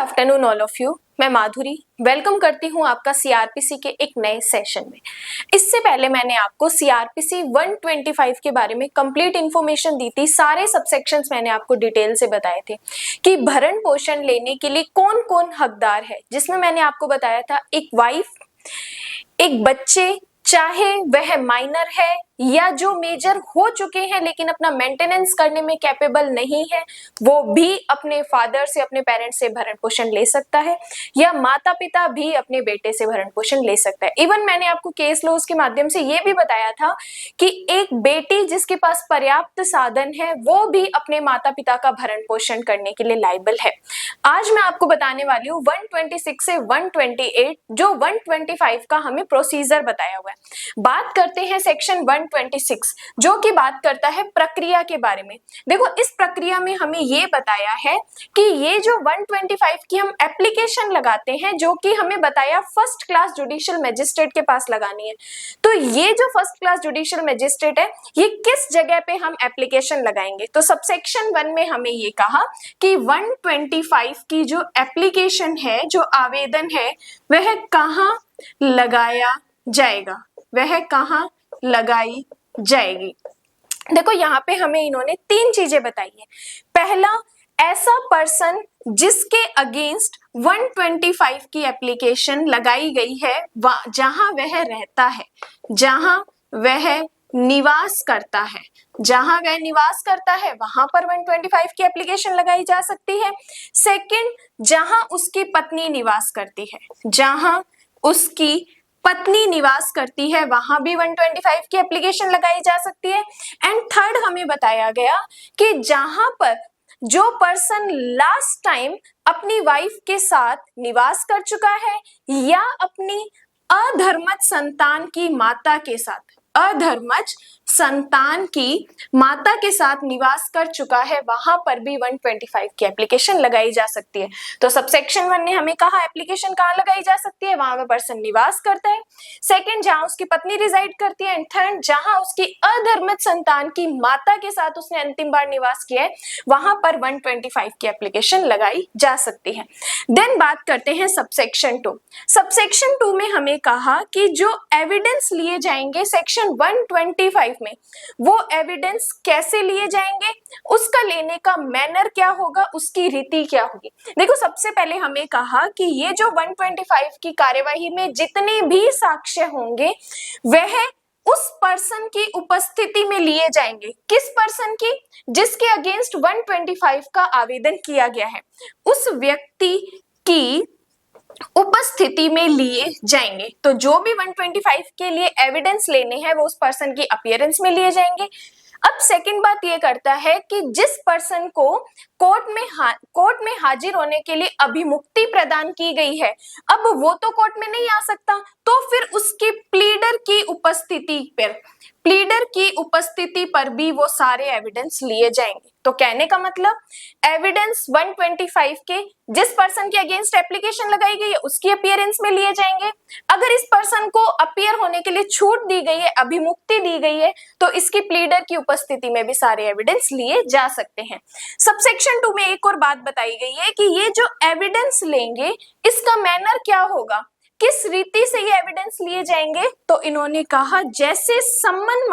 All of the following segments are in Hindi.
Afternoon all of you. मैं माधुरी वेलकम करती हूं आपका सीआरपीसी के एक नए सेशन में। इससे पहले मैंने आपको सीआरपीसी 125 के बारे में कंप्लीट इंफॉर्मेशन दी थी। सारे सबसेक्शंस मैंने आपको डिटेल से बताए थे कि भरण पोषण लेने के लिए कौन कौन हकदार है, जिसमें मैंने आपको बताया था एक वाइफ, एक बच्चे, चाहे वह माइनर है या जो मेजर हो चुके हैं लेकिन अपना मेंटेनेंस करने में कैपेबल नहीं है, वो भी अपने फादर से, अपने पेरेंट्स से भरण पोषण ले सकता है, या माता पिता भी अपने बेटे से भरण पोषण ले सकता है। इवन मैंने आपको केस लॉज के माध्यम से ये भी बताया था कि एक बेटी जिसके पास पर्याप्त साधन है वो भी अपने माता पिता का भरण पोषण करने के लिए लायबल है। आज मैं आपको बताने वाली हूँ 126 से 128 जो 125 का हमें प्रोसीजर बताया हुआ है। बात करते हैं सेक्शन 126 जो कि बात करता है प्रक्रिया के बारे में। देखो, इस प्रक्रिया में हमें ये बताया है कि ये जो 125 की हम एप्लीकेशन लगाते हैं, जो कि हमें बताया फर्स्ट क्लास जुडिशियल मजिस्ट्रेट के पास लगानी है। तो ये जो फर्स्ट क्लास जुडिशियल मजिस्ट्रेट है, ये किस जगह पे हम एप्लीकेशन लगाएंगे? तो सबसेक्शन 1 में हमें ये कहा कि 125 की जो एप्लीकेशन है, जो आवेदन है, वह कहाँ लगाया जाएगा, वह कहाँ लगाई जाएगी। देखो, यहाँ पे हमें इन्होंने 3 चीजें बताई है। पहला, ऐसा पर्सन जिसके अगेंस्ट 125 की एप्लीकेशन लगाई गई है, जहां वह रहता है, जहां वह निवास करता है, जहां वह निवास करता है वहां पर 125 की एप्लीकेशन लगाई जा सकती है। सेकंड, जहां उसकी पत्नी निवास करती है, जहां उसकी पत्नी निवास करती है वहां भी 125 की एप्लीकेशन लगाई जा सकती है। एंड थर्ड, हमें बताया गया कि जहां पर जो पर्सन लास्ट टाइम अपनी वाइफ के साथ निवास कर चुका है या अपनी अधर्मज संतान की माता के साथ, अधर्मज संतान की माता के साथ निवास कर चुका है, वहां पर भी 125 की एप्लीकेशन लगाई जा सकती है। तो सबसेक्शन 1 ने हमें कहा एप्लीकेशन कहाँ लगाई जा सकती है, वहां पर पर्सन निवास करता है। सेकंड, जहां उसकी पत्नी रिजाइड करती है। एंड थर्ड, जहां उसकी अधर्मज संतान की माता के साथ उसने अंतिम बार निवास किया है, वहां पर 125 की एप्लीकेशन लगाई जा सकती है। देन बात करते हैं सबसेक्शन 2। सबसेक्शन 2 में हमें कहा कि जो एविडेंस लिए जाएंगे सेक्शन 125 में, वो एविडेंस कैसे लिए जाएंगे, उसका लेने का मैनर क्या होगा, उसकी रीति क्या होगी। देखो, सबसे पहले हमें कहा कि ये जो 125 की कार्यवाही में जितने भी साक्ष्य होंगे वह उस पर्सन की उपस्थिति में लिए जाएंगे। किस पर्सन की? जिसके अगेंस्ट 125 का आवेदन किया गया है, उस व्यक्ति की उपस्थिति में लिए जाएंगे। तो जो भी 125 के लिए एविडेंस लेने हैं वो उस पर्सन की अपीयरेंस में लिए जाएंगे। अब सेकंड बात ये करता है कि जिस पर्सन को कोर्ट में हाजिर होने के लिए अभिमुक्ति प्रदान की गई है, अब वो तो कोर्ट में नहीं आ सकता, तो फिर उसकी प्लीडर की उपस्थिति पर भी वो सारे एविडेंस लिए जाएंगे। तो कहने का मतलब, एविडेंस 125 के जिस पर्सन के अगेंस्ट एप्लीकेशन लगाई गई है उसकी अपीयरेंस में लिए जाएंगे। अगर इस पर्सन को अपीयर होने के लिए छूट दी गई है, अभिमुक्ति दी गई है, तो इसकी प्लीडर की उपस्थिति में भी सारे एविडेंस लिए जा सकते हैं। सबसेक्शन 2 में एक और बात बताई गई है कि ये जो एविडेंस लेंगे इसका मैनर क्या होगा, किस रीति से ये एविडेंस लिए जाएंगे। तो इन्होंने कहा जैसे सम्मन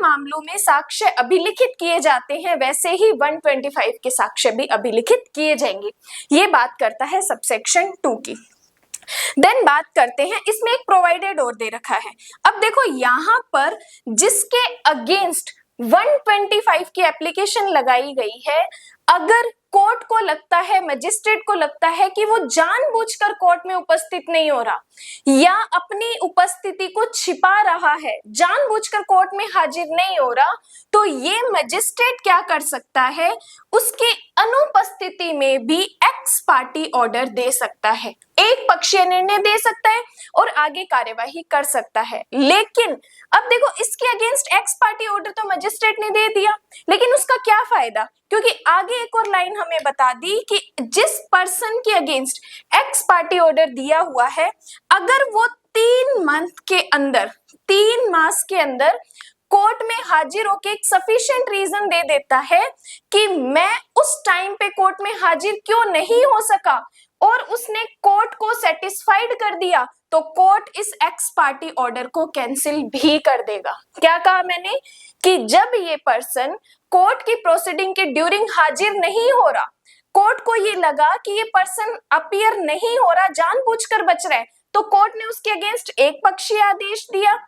मामलों में साक्ष्य अभिलिखित किए जाते हैं, वैसे ही 125 के साक्ष्य भी अभिलिखित किए जाएंगे। ये बात करता है सबसेक्शन 2 की। देन बात करते हैं, इसमें एक प्रोवाइडेड और दे रखा है। अब देखो, यहाँ पर जिसके अगेंस्ट 125 की एप्लीकेशन लगाई गई है, अगर कोर्ट को लगता है, मजिस्ट्रेट को लगता है कि वो जानबूझकर कोर्ट में उपस्थित नहीं हो रहा या अपनी उपस्थिति को छिपा रहा है, जानबूझकर कोर्ट में हाजिर नहीं हो रहा, तो ये मजिस्ट्रेट क्या कर सकता है, उसके अनुपस्थिति में भी एक्स पार्टी ऑर्डर दे सकता है, एक पक्षीय निर्णय दे सकता है और आगे कार्यवाही कर सकता है। लेकिन अब देखो, इसके अगेंस्ट एक्स पार्टी ऑर्डर तो मजिस्ट्रेट ने दे दिया, लेकिन उसका क्या फायदा, क्योंकि आगे एक और लाइन हमें बता दी कि जिस पर्सन के अगेंस्ट एक्स पार्टी ऑर्डर दिया हुआ है, अगर वो 3 मास के अंदर कोर्ट में हाजिर होके एक सफिशिएंट रीजन दे देता है कि मैं उस टाइम पे कोर्ट में हाजिर क्यों नहीं हो सका और उसने कोर्ट को सेटिस्फाइड कर दिया, तो कोर्ट इस एक्स पार्टी ऑर्डर को कैंसिल भी कर देगा। क्या कहा मैंने कि जब ये पर्सन कोर्ट की प्रोसीडिंग के ड्यूरिंग हाजिर नहीं हो रहा, कोर्ट को ये लगा कि ये पर्सन अपीयर नहीं हो रहा, जानबूझकर बच रहा है, तो कोर्ट ने उसके अगेंस्ट एक पक्षीय आदेश दिया।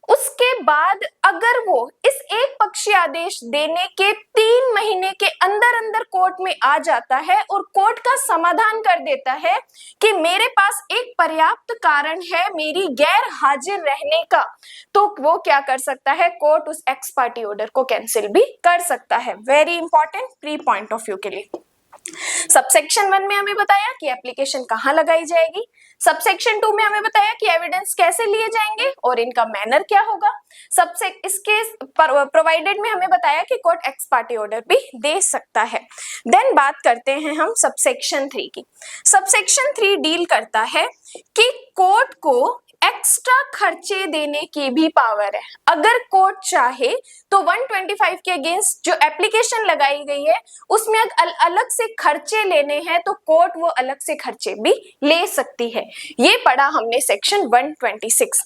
उसके बाद अगर वो इस एक पक्षीय आदेश देने के 3 महीने के अंदर अंदर कोर्ट में आ जाता है और कोर्ट का समाधान कर देता है कि मेरे पास एक पर्याप्त कारण है मेरी गैर हाजिर रहने का, तो वो क्या कर सकता है, कोर्ट उस एक्स पार्टी ऑर्डर को कैंसिल भी कर सकता है। Very important pre point of view के लिए। सबसेक्शन 1 में हमें बताया कि एप्लीकेशन कहां लगाई जाएगी, सबसेक्शन 2 में हमें बताया कि एविडेंस कैसे लिए जाएंगे और इनका मैनर क्या होगा, इसके प्रोवाइडेड में हमें बताया कि कोर्ट एक्स पार्टी ऑर्डर भी दे सकता है। देन बात करते हैं हम सबसेक्शन 3 की। सबसेक्शन 3 डील करता है कि कोर्ट को एक्स्ट्रा खर्चे देने की भी पावर है। अगर कोर्ट चाहे तो 125 के अगेंस्ट जो एप्लीकेशन लगाई गई है उसमें अलग से खर्चे लेने हैं तो कोर्ट वो अलग से खर्चे भी ले सकती है। ये पढ़ा हमने सेक्शन 126।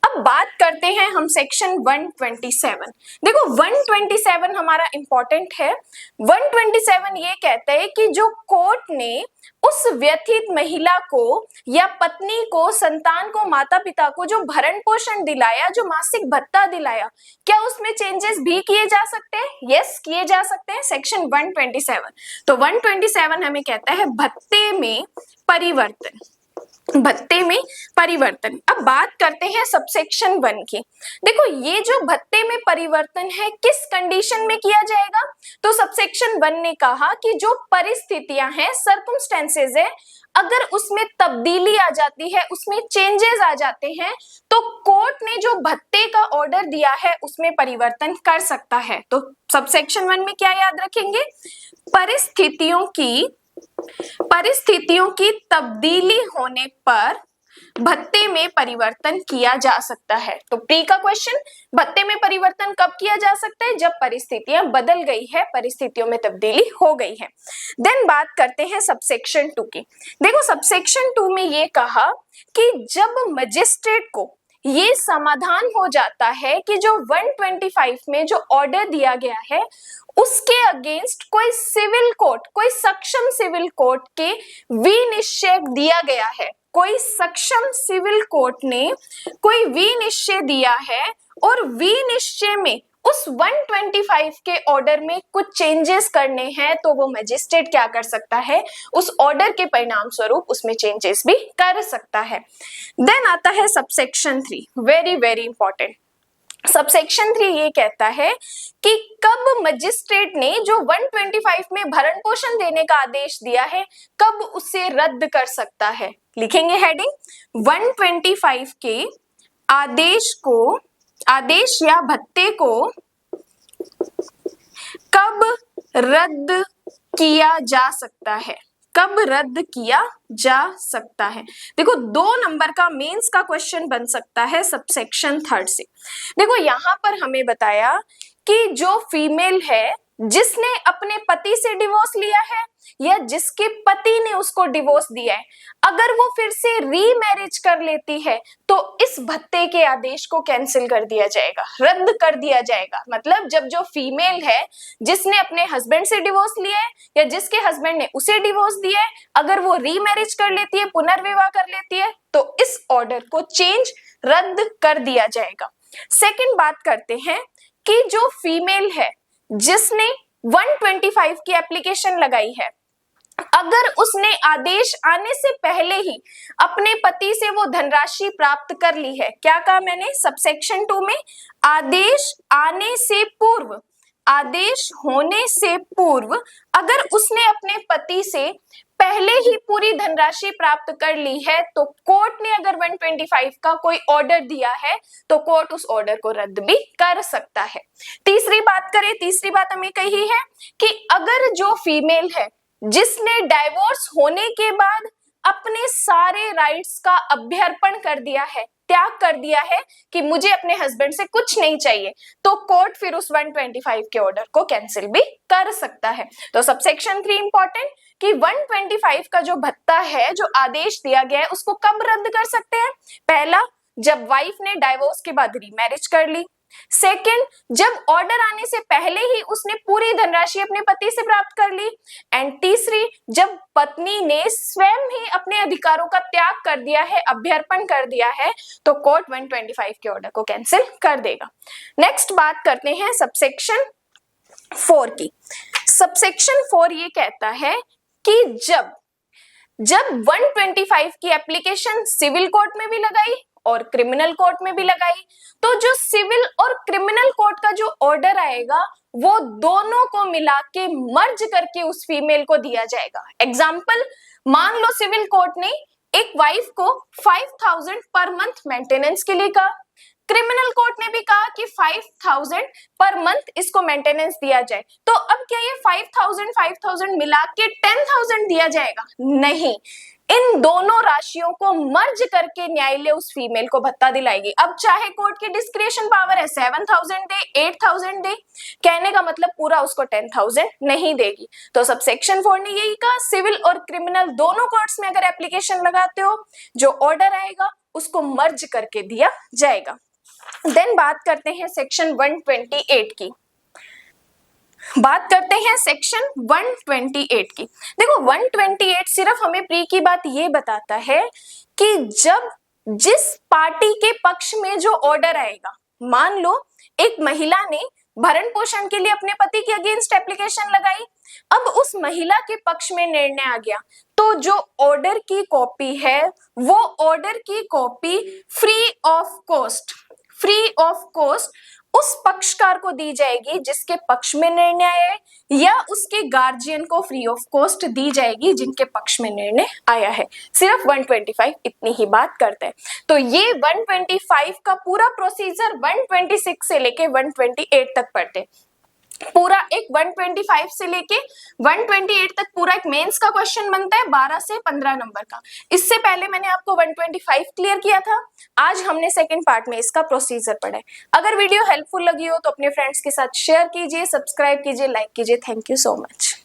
अब बात करते हैं हम सेक्शन 127। देखो 127 हमारा इंपॉर्टेंट है। 127 ये कहता है कि जो कोर्ट ने उस व्यथित महिला को या पत्नी को, संतान को, माता पिता को जो भरण पोषण दिलाया, जो मासिक भत्ता दिलाया, क्या उसमें चेंजेस भी किए जा सकते हैं? यस, किए जा सकते हैं। सेक्शन 127। तो 127 हमें कहता है भत्ते में परिवर्तन, भत्ते में परिवर्तन। अब बात करते हैं सबसेक्शन 1 की। देखो ये जो भत्ते में परिवर्तन है किस कंडीशन में किया जाएगा, तो सबसेक्शन 1 ने कहा कि जो परिस्थितियां हैं, सर्कमस्टेंसेस है, अगर उसमें तब्दीली आ जाती है, उसमें चेंजेस आ जाते हैं, तो कोर्ट ने जो भत्ते का ऑर्डर दिया है उसमें परिवर्तन कर सकता है। तो सबसेक्शन 1 में क्या याद रखेंगे, परिस्थितियों की तब्दीली होने पर भत्ते में परिवर्तन किया जा सकता है। तो प्री का क्वेश्चन, भत्ते में परिवर्तन कब किया जा सकता है, जब परिस्थितियां बदल गई है, परिस्थितियों में तब्दीली हो गई है। देन बात करते हैं सबसेक्शन 2 की। देखो सबसेक्शन 2 में ये कहा कि जब मजिस्ट्रेट को ये समाधान हो जाता है कि जो 125 में जो ऑर्डर दिया गया है उसके अगेंस्ट कोई सिविल कोर्ट, कोई सक्षम सिविल कोर्ट के विनिश्चय दिया गया है, कोई सक्षम सिविल कोर्ट ने कोई विनिश्चय दिया है और विनिश्चय में उस 125 के ऑर्डर में कुछ चेंजेस करने हैं, तो वो मजिस्ट्रेट क्या कर सकता है, उस ऑर्डर के परिणाम स्वरूप उसमें चेंजेस भी कर सकता है। देन आता है subsection 3, very very important. Subsection 3 ये कहता है कि कब मजिस्ट्रेट ने जो 125 में भरण पोषण देने का आदेश दिया है कब उसे रद्द कर सकता है। लिखेंगे हेडिंग, 125 के आदेश या भत्ते को कब रद्द किया जा सकता है, कब रद्द किया जा सकता है। देखो 2 नंबर का मेंस का क्वेश्चन बन सकता है सबसेक्शन 3 से। देखो यहां पर हमें बताया कि जो फीमेल है जिसने अपने पति से डिवोर्स लिया है या जिसके पति ने उसको डिवोर्स दिया है, अगर वो फिर से रीमैरिज कर लेती है तो इस भत्ते के आदेश को कैंसिल कर दिया जाएगा, रद्द कर दिया जाएगा। मतलब जब जो फीमेल है जिसने अपने हस्बैंड से डिवोर्स लिया है या जिसके हस्बैंड ने उसे डिवोर्स दिया है, अगर वो रीमैरिज कर लेती है, पुनर्विवाह कर लेती है, तो इस ऑर्डर को चेंज, रद्द कर दिया जाएगा। सेकंड बात करते हैं कि जो फीमेल है जिसने 125 की एप्लीकेशन लगाई है, अगर उसने आदेश आने से पहले ही अपने पति से वो धनराशि प्राप्त कर ली है, क्या कहा मैंने सबसेक्शन 2 में, आदेश आने से पूर्व, आदेश होने से पूर्व अगर उसने अपने पति से पहले ही पूरी धनराशि प्राप्त कर ली है, तो कोर्ट ने अगर 125 का कोई ऑर्डर दिया है तो कोर्ट उस ऑर्डर को रद्द भी कर सकता है। तीसरी बात करें, तीसरी बात हमें कही है कि अगर जो फीमेल है जिसने डाइवोर्स होने के बाद अपने सारे राइट्स का अभ्यर्पण कर दिया है, त्याग कर दिया है कि मुझे अपने हस्बैंड से कुछ नहीं चाहिए, तो कोर्ट फिर उस 125 के ऑर्डर को कैंसिल भी कर सकता है। तो सबसेक्शन 3 इंपॉर्टेंट कि 125 का जो भत्ता है, जो आदेश दिया गया है, उसको कब रद्द कर सकते हैं? पहला, जब वाइफ ने डाइवोर्स के बाद रीमैरिज कर ली। सेकंड, जब ऑर्डर आने से पहले ही उसने पूरी धनराशि अपने पति से प्राप्त कर ली। एंड तीसरी, जब पत्नी ने स्वयं ही अपने अधिकारों का त्याग कर दिया है, अभ्यर्पण कर दिया है, तो कोर्ट 125 के ऑर्डर को कैंसिल कर देगा। नेक्स्ट बात करते हैं सबसेक्शन 4 की। सबसेक्शन 4 ये कहता है कि जब 125 की एप्लीकेशन सिविल कोर्ट में भी लगाई और क्रिमिनल कोर्ट में भी लगाई, तो जो सिविल और क्रिमिनल कोर्ट का जो ऑर्डर आएगा वो दोनों को मिला के मर्ज करके उस फीमेल को दिया जाएगा। एग्जाम्पल, मान लो सिविल कोर्ट ने एक वाइफ को 5000 पर मंथ मेंटेनेंस के लिए कहा, क्रिमिनल कोर्ट ने भी कहा कि 5000 पर मंथ इसको मेंटेनेंस दिया जाए, तो अब क्या ये 5000 मिला के 10000 दिया जाएगा? नहीं, इन दोनों राशियों को मर्ज करके न्यायालय उस फीमेल को भत्ता दिलाएगी। अब चाहे कोर्ट की डिस्क्रिशन पावर है 7000 दे, 8000 दे, कहने का मतलब पूरा उसको 10000 नहीं देगी। तो सबसेक्शन 4 ने यही कहा, सिविल और क्रिमिनल दोनों कोर्ट्स में अगर एप्लीकेशन लगाते हो, जो ऑर्डर आएगा उसको मर्ज करके दिया जाएगा। देन बात करते हैं सेक्शन 128 की। बात करते हैं सेक्शन 128 की। देखो 128 सिर्फ हमें प्री की बात ये बताता है कि जब जिस पार्टी के पक्ष में जो ऑर्डर आएगा, मान लो एक महिला ने भरण पोषण के लिए अपने पति के अगेंस्ट एप्लीकेशन लगाई, अब उस महिला के पक्ष में निर्णय आ गया, तो जो ऑर्डर की कॉपी है वो ऑर्डर की कॉपी फ्री ऑफ कॉस्ट उस पक्षकार को दी जाएगी जिसके पक्ष में निर्णय आया है, या उसके गार्जियन को फ्री ऑफ कॉस्ट दी जाएगी जिनके पक्ष में निर्णय आया है। सिर्फ 125 इतनी ही बात करता है। तो ये 125 का पूरा प्रोसीजर 126 से लेके 128 तक पढ़ते हैं। पूरा एक 125 से लेके 128 तक पूरा एक मेंस का क्वेश्चन बनता है 12 से 15 नंबर का। इससे पहले मैंने आपको 125 क्लियर किया था, आज हमने सेकंड पार्ट में इसका प्रोसीजर पढ़ा है। अगर वीडियो हेल्पफुल लगी हो तो अपने फ्रेंड्स के साथ शेयर कीजिए, सब्सक्राइब कीजिए, लाइक कीजिए। Thank you so much.